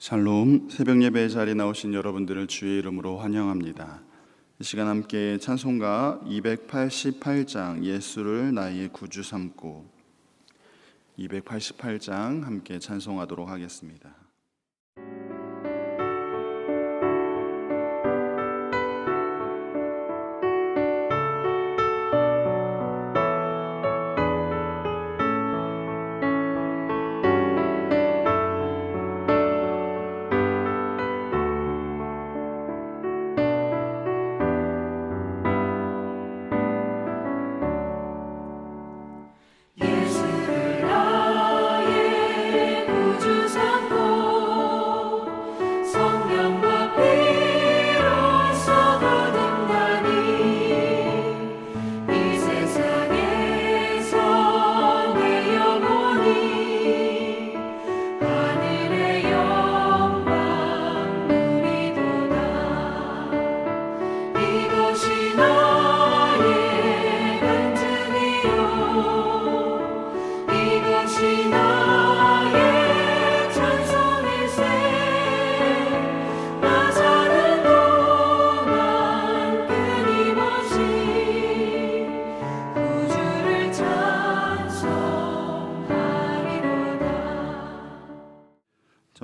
샬롬, 새벽 예배의 자리에 나오신 여러분들을 주의 이름으로 환영합니다. 이 시간 함께 찬송가 288장 예수를 나의 구주 삼고 288장 함께 찬송하도록 하겠습니다.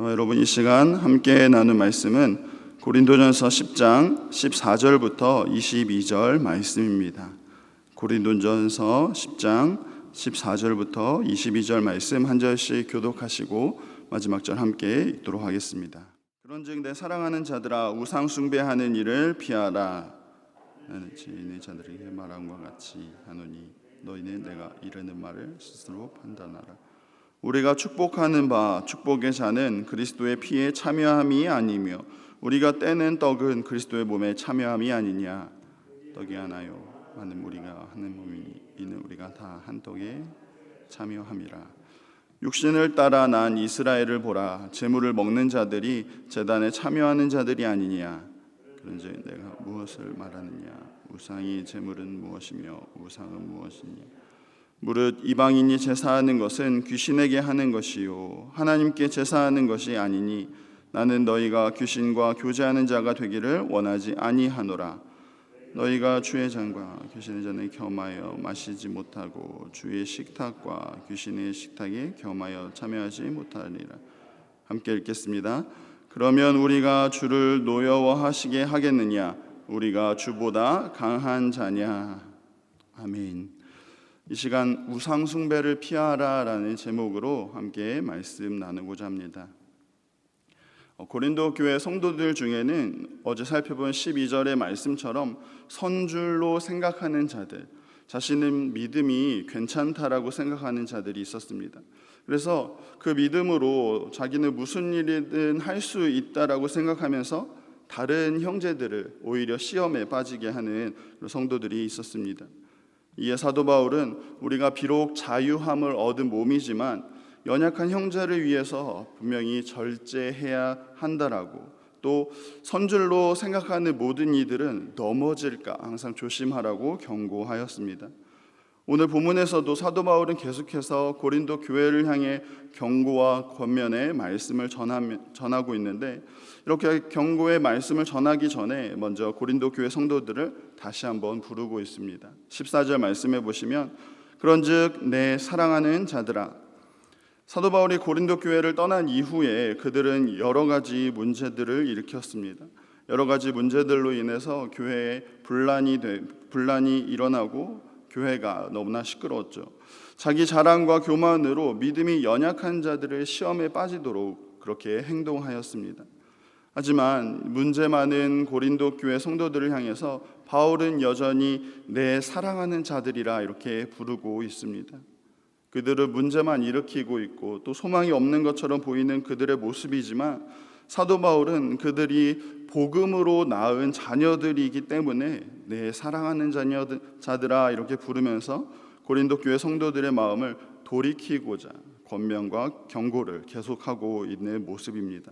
여러분, 이 시간 함께 나눈 말씀은 고린도전서 10장 14절부터 22절 말씀입니다. 고린도전서 10장 14절부터 22절 말씀 한 절씩 교독하시고 마지막 절 함께 읽도록 하겠습니다. 그런즉 내 사랑하는 자들아, 우상 숭배하는 일을 피하라. 나는 지인의 자들에게 말함과 같이 하노니 너희는 내가 이르는 말을 스스로 판단하라. 우리가 축복하는 바 축복의 자는 그리스도의 피에 참여함이 아니며 우리가 떼는 떡은 그리스도의 몸에 참여함이 아니냐. 떡이 하나요 많은 무리가 하는 몸이니 이는 우리가 다 한 떡에 참여함이라. 육신을 따라 난 이스라엘을 보라. 제물을 먹는 자들이 제단에 참여하는 자들이 아니냐. 그런즉 내가 무엇을 말하느냐. 우상이 제물은 무엇이며 우상은 무엇이냐. 무릇 이방인이 제사하는 것은 귀신에게 하는 것이요 하나님께 제사하는 것이 아니니 나는 너희가 귀신과 교제하는 자가 되기를 원하지 아니하노라. 너희가 주의 잔과 귀신의 잔에 겸하여 마시지 못하고 주의 식탁과 귀신의 식탁에 겸하여 참여하지 못하리라. 함께 읽겠습니다. 그러면 우리가 주를 노여워하시게 하겠느냐. 우리가 주보다 강한 자냐. 아멘. 이 시간 우상 숭배를 피하라라는 제목으로 함께 말씀 나누고자 합니다. 고린도 교회 성도들 중에는 어제 살펴본 12절의 말씀처럼 선줄로 생각하는 자들, 자신은 믿음이 괜찮다라고 생각하는 자들이 있었습니다. 그래서 그 믿음으로 자기는 무슨 일이든 할 수 있다라고 생각하면서 다른 형제들을 오히려 시험에 빠지게 하는 성도들이 있었습니다. 이에 사도 바울은 우리가 비록 자유함을 얻은 몸이지만 연약한 형제를 위해서 분명히 절제해야 한다라고, 또 선줄로 생각하는 모든 이들은 넘어질까 항상 조심하라고 경고하였습니다. 오늘 본문에서도 사도 바울은 계속해서 고린도 교회를 향해 경고와 권면의 말씀을 전하고 있는데, 이렇게 경고의 말씀을 전하기 전에 먼저 고린도 교회 성도들을 다시 한번 부르고 있습니다. 14절 말씀해 보시면 그런즉 내 사랑하는 자들아. 사도 바울이 고린도 교회를 떠난 이후에 그들은 여러 가지 문제들을 일으켰습니다. 여러 가지 문제들로 인해서 교회에 분란이 일어나고 교회가 너무나 시끄러웠죠. 자기 자랑과 교만으로 믿음이 연약한 자들의 시험에 빠지도록 그렇게 행동하였습니다. 하지만 문제 많은 고린도 교회 성도들을 향해서 바울은 여전히 내 사랑하는 자들이라 이렇게 부르고 있습니다. 그들은 문제만 일으키고 있고 또 소망이 없는 것처럼 보이는 그들의 모습이지만 사도 바울은 그들이 복음으로 낳은 자녀들이기 때문에 내 사랑하는 자들아 이렇게 부르면서 고린도 교회 성도들의 마음을 돌이키고자 권면과 경고를 계속하고 있는 모습입니다.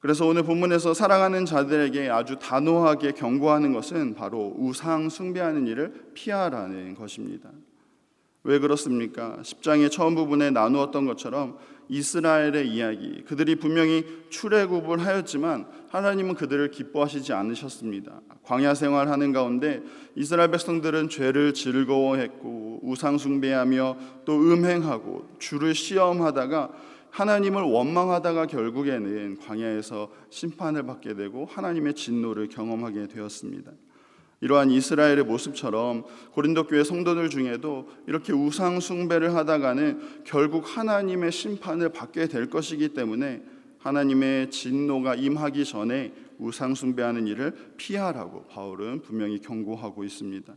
그래서 오늘 본문에서 사랑하는 자들에게 아주 단호하게 경고하는 것은 바로 우상 숭배하는 일을 피하라는 것입니다. 왜 그렇습니까? 10장의 처음 부분에 나누었던 것처럼 이스라엘의 이야기, 그들이 분명히 출애굽을 하였지만 하나님은 그들을 기뻐하시지 않으셨습니다. 광야 생활하는 가운데 이스라엘 백성들은 죄를 즐거워했고 우상 숭배하며 또 음행하고 주를 시험하다가 하나님을 원망하다가 결국에는 광야에서 심판을 받게 되고 하나님의 진노를 경험하게 되었습니다. 이러한 이스라엘의 모습처럼 고린도 교회 성도들 중에도 이렇게 우상 숭배를 하다가는 결국 하나님의 심판을 받게 될 것이기 때문에 하나님의 진노가 임하기 전에 우상 숭배하는 일을 피하라고 바울은 분명히 경고하고 있습니다.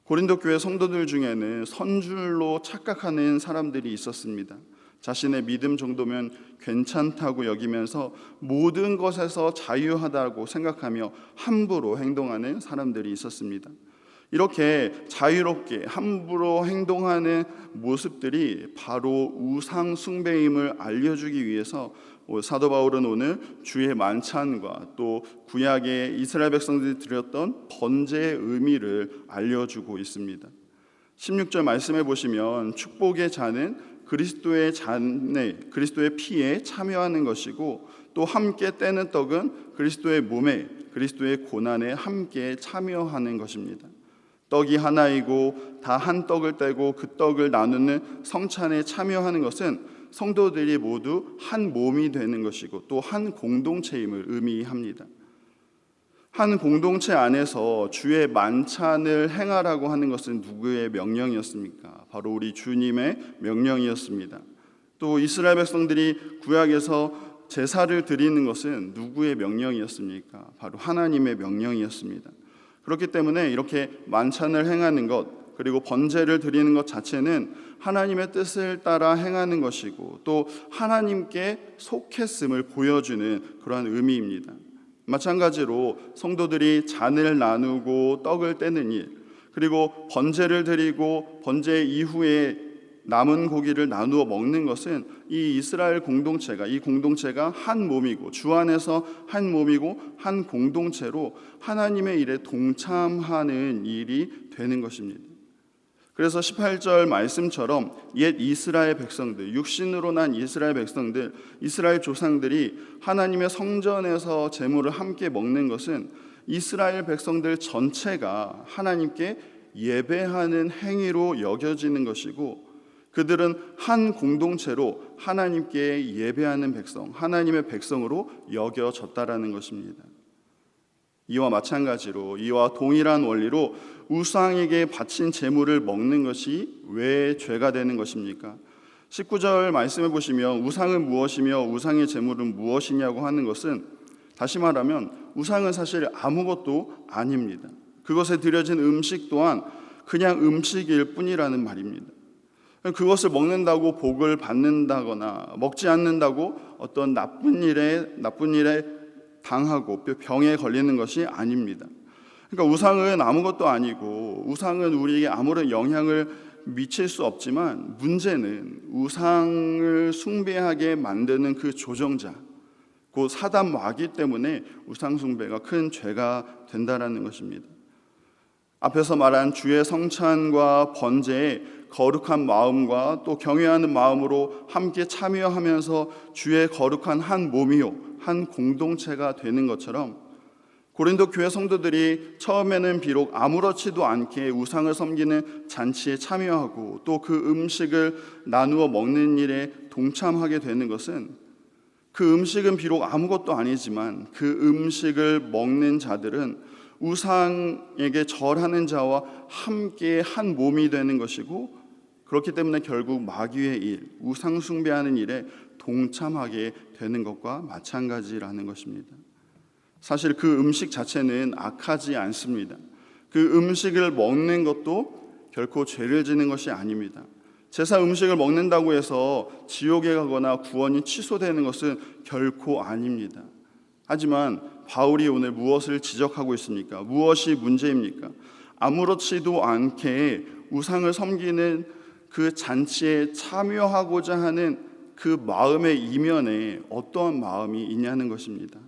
고린도 교회 성도들 중에는 선줄로 착각하는 사람들이 있었습니다. 자신의 믿음 정도면 괜찮다고 여기면서 모든 것에서 자유하다고 생각하며 함부로 행동하는 사람들이 있었습니다. 이렇게 자유롭게 함부로 행동하는 모습들이 바로 우상 숭배임을 알려주기 위해서 사도 바울은 오늘 주의 만찬과 또 구약의 이스라엘 백성들이 드렸던 번제의 의미를 알려주고 있습니다. 16절 말씀해 보시면 축복의 잔은 그리스도의 잔에 그리스도의 피에 참여하는 것이고 또 함께 떼는 떡은 그리스도의 몸에 그리스도의 고난에 함께 참여하는 것입니다. 떡이 하나이고 다 한 떡을 떼고 그 떡을 나누는 성찬에 참여하는 것은 성도들이 모두 한 몸이 되는 것이고 또 한 공동체임을 의미합니다. 한 공동체 안에서 주의 만찬을 행하라고 하는 것은 누구의 명령이었습니까? 바로 우리 주님의 명령이었습니다. 또 이스라엘 백성들이 구약에서 제사를 드리는 것은 누구의 명령이었습니까? 바로 하나님의 명령이었습니다. 그렇기 때문에 이렇게 만찬을 행하는 것 그리고 번제를 드리는 것 자체는 하나님의 뜻을 따라 행하는 것이고 또 하나님께 속했음을 보여주는 그러한 의미입니다. 마찬가지로 성도들이 잔을 나누고 떡을 떼는 일 그리고 번제를 드리고 번제 이후에 남은 고기를 나누어 먹는 것은 이 이스라엘 공동체가 이 공동체가 한 몸이고 주 안에서 한 몸이고 한 공동체로 하나님의 일에 동참하는 일이 되는 것입니다. 그래서 18절 말씀처럼 옛 이스라엘 백성들, 육신으로 난 이스라엘 백성들, 이스라엘 조상들이 하나님의 성전에서 제물을 함께 먹는 것은 이스라엘 백성들 전체가 하나님께 예배하는 행위로 여겨지는 것이고 그들은 한 공동체로 하나님께 예배하는 백성, 하나님의 백성으로 여겨졌다라는 것입니다. 이와 마찬가지로 이와 동일한 원리로 우상에게 바친 제물을 먹는 것이 왜 죄가 되는 것입니까? 19절 말씀해 보시면 우상은 무엇이며 우상의 제물은 무엇이냐고 하는 것은 다시 말하면 우상은 사실 아무것도 아닙니다. 그것에 드려진 음식 또한 그냥 음식일 뿐이라는 말입니다. 그것을 먹는다고 복을 받는다거나 먹지 않는다고 어떤 나쁜 일에 당하고 병에 걸리는 것이 아닙니다. 그러니까 우상은 아무것도 아니고 우상은 우리에게 아무런 영향을 미칠 수 없지만 문제는 우상을 숭배하게 만드는 그 조정자 곧 사단 마귀 때문에 우상 숭배가 큰 죄가 된다라는 것입니다. 앞에서 말한 주의 성찬과 번제에 거룩한 마음과 또 경외하는 마음으로 함께 참여하면서 주의 거룩한 한 몸이요 한 공동체가 되는 것처럼 고린도 교회 성도들이 처음에는 비록 아무렇지도 않게 우상을 섬기는 잔치에 참여하고 또 그 음식을 나누어 먹는 일에 동참하게 되는 것은 그 음식은 비록 아무것도 아니지만 그 음식을 먹는 자들은 우상에게 절하는 자와 함께 한 몸이 되는 것이고 그렇기 때문에 결국 마귀의 일, 우상 숭배하는 일에 동참하게 되는 것과 마찬가지라는 것입니다. 사실 그 음식 자체는 악하지 않습니다. 그 음식을 먹는 것도 결코 죄를 지는 것이 아닙니다. 제사 음식을 먹는다고 해서 지옥에 가거나 구원이 취소되는 것은 결코 아닙니다. 하지만 바울이 오늘 무엇을 지적하고 있습니까? 무엇이 문제입니까? 아무렇지도 않게 우상을 섬기는 그 잔치에 참여하고자 하는 그 마음의 이면에 어떠한 마음이 있냐는 것입니다.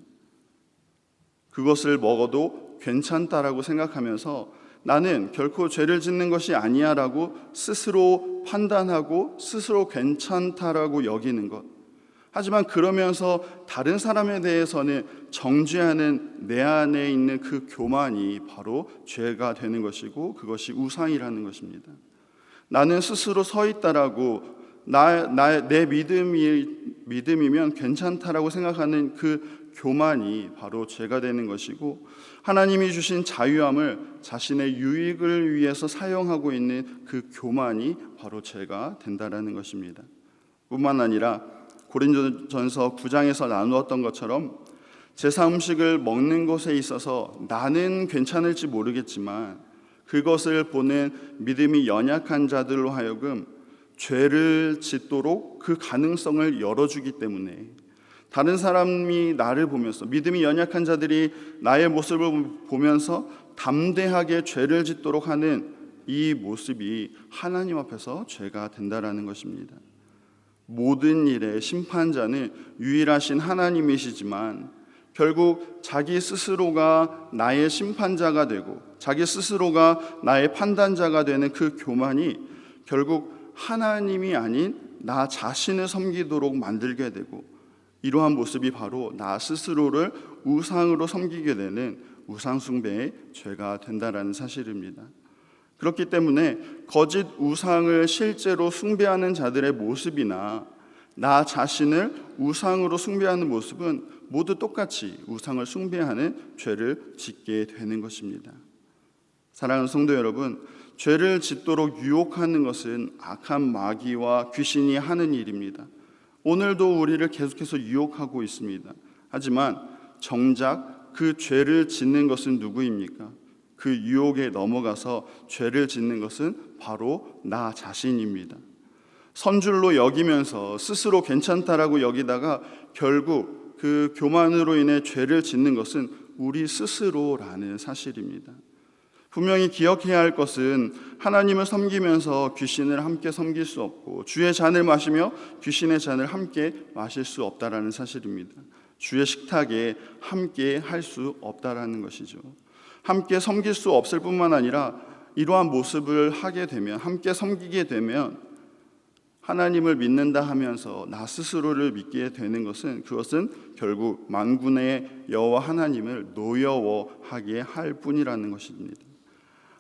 그것을 먹어도 괜찮다라고 생각하면서 나는 결코 죄를 짓는 것이 아니야라고 스스로 판단하고 스스로 괜찮다라고 여기는 것. 하지만 그러면서 다른 사람에 대해서는 정죄하는 내 안에 있는 그 교만이 바로 죄가 되는 것이고, 그것이 우상이라는 것입니다. 나는 스스로 서 있다라고 내 믿음이면 괜찮다라고 생각하는 그 교만이 바로 죄가 되는 것이고, 하나님이 주신 자유함을 자신의 유익을 위해서 사용하고 있는 그 교만이 바로 죄가 된다라는 것입니다. 뿐만 아니라 고린도전서 9장에서 나누었던 것처럼 제사 음식을 먹는 것에 있어서 나는 괜찮을지 모르겠지만 그것을 보는 믿음이 연약한 자들로 하여금 죄를 짓도록 그 가능성을 열어주기 때문에, 다른 사람이 나를 보면서, 믿음이 연약한 자들이 나의 모습을 보면서 담대하게 죄를 짓도록 하는 이 모습이 하나님 앞에서 죄가 된다라는 것입니다. 모든 일의 심판자는 유일하신 하나님이시지만 결국 자기 스스로가 나의 심판자가 되고 자기 스스로가 나의 판단자가 되는 그 교만이 결국 하나님이 아닌 나 자신을 섬기도록 만들게 되고, 이러한 모습이 바로 나 스스로를 우상으로 섬기게 되는 우상숭배의 죄가 된다라는 사실입니다. 그렇기 때문에 거짓 우상을 실제로 숭배하는 자들의 모습이나 나 자신을 우상으로 숭배하는 모습은 모두 똑같이 우상을 숭배하는 죄를 짓게 되는 것입니다. 사랑하는 성도 여러분, 죄를 짓도록 유혹하는 것은 악한 마귀와 귀신이 하는 일입니다. 오늘도 우리를 계속해서 유혹하고 있습니다. 하지만 정작 그 죄를 짓는 것은 누구입니까? 그 유혹에 넘어가서 죄를 짓는 것은 바로 나 자신입니다. 선줄로 여기면서 스스로 괜찮다라고 여기다가 결국 그 교만으로 인해 죄를 짓는 것은 우리 스스로라는 사실입니다. 분명히 기억해야 할 것은 하나님을 섬기면서 귀신을 함께 섬길 수 없고, 주의 잔을 마시며 귀신의 잔을 함께 마실 수 없다라는 사실입니다. 주의 식탁에 함께 할 수 없다라는 것이죠. 함께 섬길 수 없을 뿐만 아니라 이러한 모습을 하게 되면, 함께 섬기게 되면 하나님을 믿는다 하면서 나 스스로를 믿게 되는 것은, 그것은 결국 만군의 여호와 하나님을 노여워하게 할 뿐이라는 것입니다.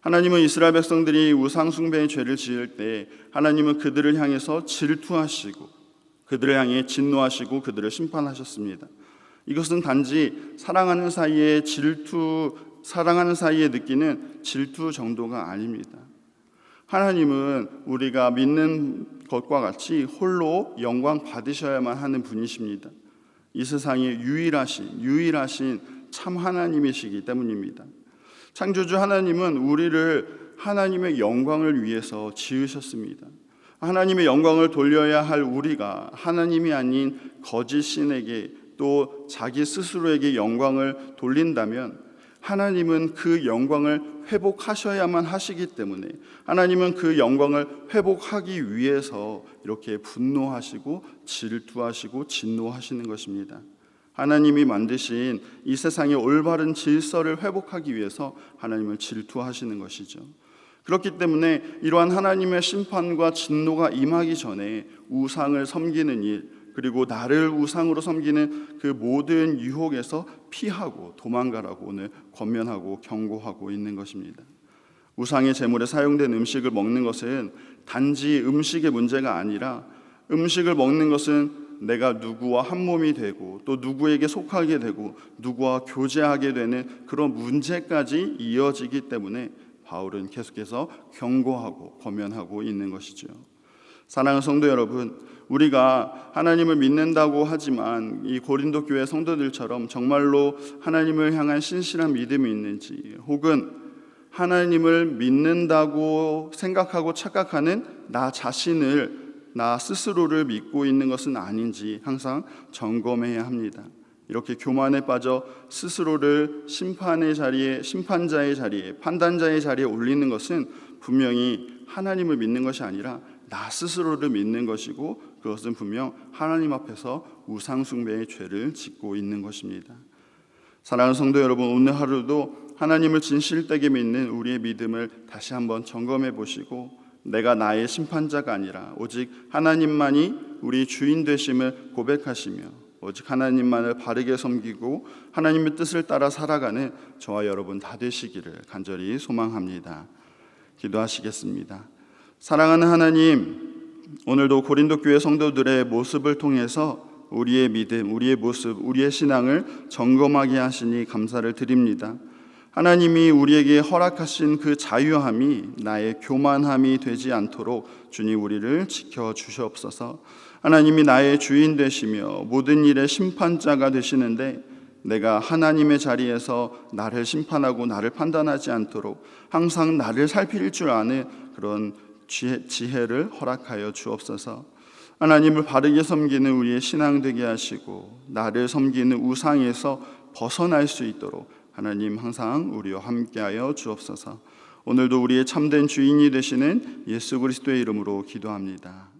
하나님은 이스라엘 백성들이 우상 숭배의 죄를 지을 때 하나님은 그들을 향해서 질투하시고 그들을 향해 진노하시고 그들을 심판하셨습니다. 이것은 단지 사랑하는 사이에 느끼는 질투 정도가 아닙니다. 하나님은 우리가 믿는 것과 같이 홀로 영광 받으셔야만 하는 분이십니다. 이 세상에 유일하신 참 하나님이시기 때문입니다. 창조주 하나님은 우리를 하나님의 영광을 위해서 지으셨습니다. 하나님의 영광을 돌려야 할 우리가 하나님이 아닌 거짓 신에게 또 자기 스스로에게 영광을 돌린다면 하나님은 그 영광을 회복하셔야만 하시기 때문에, 하나님은 그 영광을 회복하기 위해서 이렇게 분노하시고 질투하시고 진노하시는 것입니다. 하나님이 만드신 이 세상의 올바른 질서를 회복하기 위해서 하나님을 질투하시는 것이죠. 그렇기 때문에 이러한 하나님의 심판과 진노가 임하기 전에 우상을 섬기는 일, 그리고 나를 우상으로 섬기는 그 모든 유혹에서 피하고 도망가라고 오늘 권면하고 경고하고 있는 것입니다. 우상의 제물에 사용된 음식을 먹는 것은 단지 음식의 문제가 아니라, 음식을 먹는 것은 내가 누구와 한 몸이 되고 또 누구에게 속하게 되고 누구와 교제하게 되는 그런 문제까지 이어지기 때문에 바울은 계속해서 경고하고 권면하고 있는 것이죠. 사랑하는 성도 여러분, 우리가 하나님을 믿는다고 하지만 이 고린도 교회 성도들처럼 정말로 하나님을 향한 신실한 믿음이 있는지, 혹은 하나님을 믿는다고 생각하고 착각하는 나 자신을, 나 스스로를 믿고 있는 것은 아닌지 항상 점검해야 합니다. 이렇게 교만에 빠져 스스로를 심판자의 자리에, 판단자의 자리에 올리는 것은 분명히 하나님을 믿는 것이 아니라 나 스스로를 믿는 것이고, 그것은 분명 하나님 앞에서 우상 숭배의 죄를 짓고 있는 것입니다. 사랑하는 성도 여러분, 오늘 하루도 하나님을 진실되게 믿는 우리의 믿음을 다시 한번 점검해 보시고, 내가 나의 심판자가 아니라 오직 하나님만이 우리 주인 되심을 고백하시며 오직 하나님만을 바르게 섬기고 하나님의 뜻을 따라 살아가는 저와 여러분 다 되시기를 간절히 소망합니다. 기도하시겠습니다. 사랑하는 하나님, 오늘도 고린도 교회 성도들의 모습을 통해서 우리의 믿음, 우리의 모습, 우리의 신앙을 점검하게 하시니 감사를 드립니다. 하나님이 우리에게 허락하신 그 자유함이 나의 교만함이 되지 않도록 주님 우리를 지켜주시옵소서. 하나님이 나의 주인 되시며 모든 일의 심판자가 되시는데 내가 하나님의 자리에서 나를 심판하고 나를 판단하지 않도록 항상 나를 살필 줄 아는 그런 지혜를 허락하여 주옵소서. 하나님을 바르게 섬기는 우리의 신앙 되게 하시고 나를 섬기는 우상에서 벗어날 수 있도록 하나님 항상 우리와 함께하여 주옵소서. 오늘도 우리의 참된 주인이 되시는 예수 그리스도의 이름으로 기도합니다.